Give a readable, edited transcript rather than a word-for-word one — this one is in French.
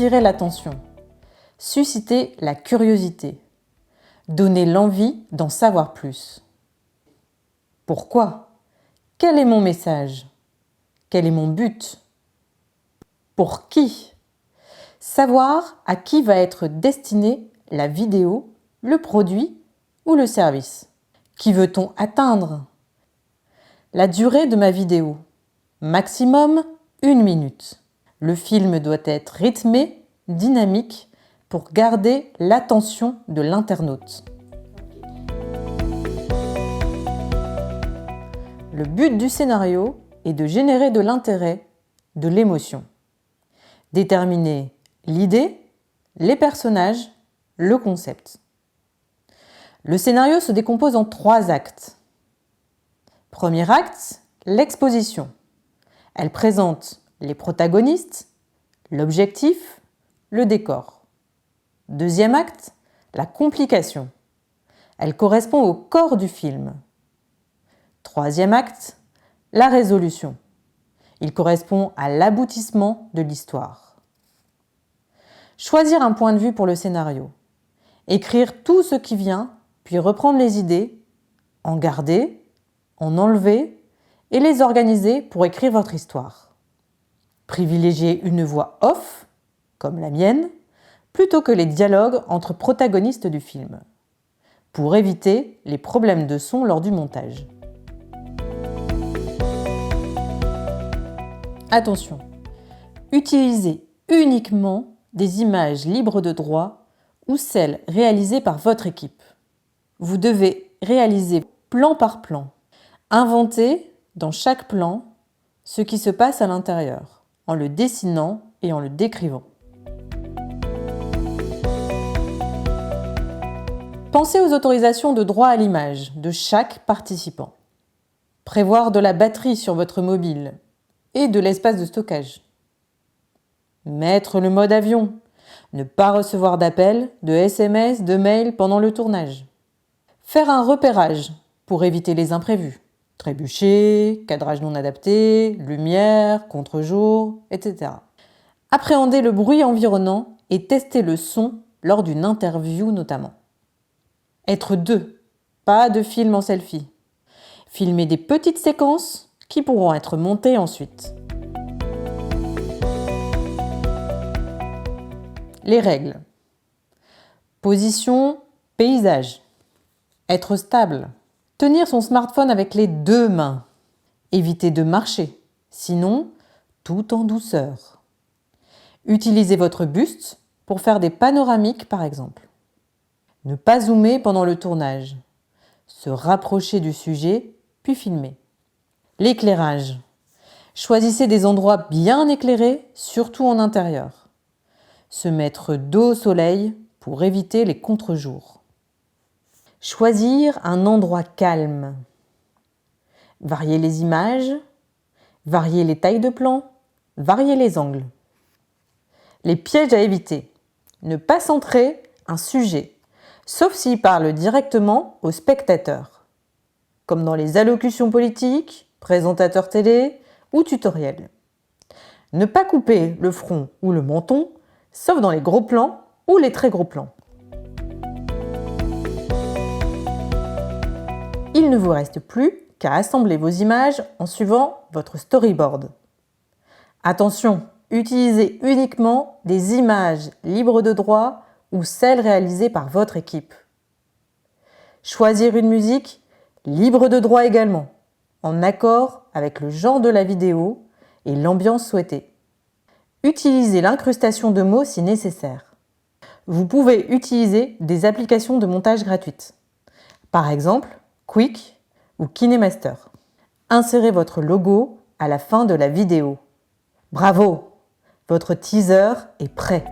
attirer l'attention, susciter la curiosité, donner l'envie d'en savoir plus. Pourquoi? Quel est mon message? Quel est mon but? Pour qui? Savoir à qui va être destinée la vidéo, le produit ou le service. Qui veut-on atteindre? La durée de ma vidéo. Maximum 1 minute. Le film doit être rythmé, dynamique, pour garder l'attention de l'internaute. Le but du scénario est de générer de l'intérêt, de l'émotion. Déterminer l'idée, les personnages, le concept. Le scénario se décompose en 3 actes. Premier acte, l'exposition. Elle présente les protagonistes, l'objectif, le décor. Deuxième acte, la complication. Elle correspond au corps du film. Troisième acte, la résolution. Il correspond à l'aboutissement de l'histoire. Choisir un point de vue pour le scénario. Écrire tout ce qui vient, puis reprendre les idées, en garder, en enlever et les organiser pour écrire votre histoire. Privilégier une voix off, comme la mienne, plutôt que les dialogues entre protagonistes du film, pour éviter les problèmes de son lors du montage. Attention, utilisez uniquement des images libres de droit ou celles réalisées par votre équipe. Vous devez réaliser plan par plan. Inventez dans chaque plan ce qui se passe à l'intérieur, en le dessinant et en le décrivant. Pensez aux autorisations de droit à l'image de chaque participant. Prévoir de la batterie sur votre mobile et de l'espace de stockage. Mettre le mode avion. Ne pas recevoir d'appels, de SMS, de mails pendant le tournage. Faire un repérage pour éviter les imprévus. Trébucher, cadrage non adapté, lumière, contre-jour, etc. Appréhender le bruit environnant et tester le son lors d'une interview notamment. Être 2, pas de film en selfie. Filmer des petites séquences qui pourront être montées ensuite. Les règles. Position, paysage. Être stable. Tenir son smartphone avec les 2 mains. Éviter de marcher, sinon tout en douceur. Utilisez votre buste pour faire des panoramiques par exemple. Ne pas zoomer pendant le tournage. Se rapprocher du sujet, puis filmer. L'éclairage. Choisissez des endroits bien éclairés, surtout en intérieur. Se mettre dos au soleil pour éviter les contre-jours. Choisir un endroit calme. Varier les images, varier les tailles de plan, varier les angles. Les pièges à éviter. Ne pas centrer un sujet, sauf s'il parle directement au spectateur, comme dans les allocutions politiques, présentateurs télé ou tutoriels. Ne pas couper le front ou le menton, sauf dans les gros plans ou les très gros plans. Il ne vous reste plus qu'à assembler vos images en suivant votre storyboard. Attention, utilisez uniquement des images libres de droit ou celles réalisées par votre équipe. Choisir une musique libre de droit également, en accord avec le genre de la vidéo et l'ambiance souhaitée. Utilisez l'incrustation de mots si nécessaire. Vous pouvez utiliser des applications de montage gratuites. Par exemple, Quick ou KineMaster. Insérez votre logo à la fin de la vidéo. Bravo! Votre teaser est prêt.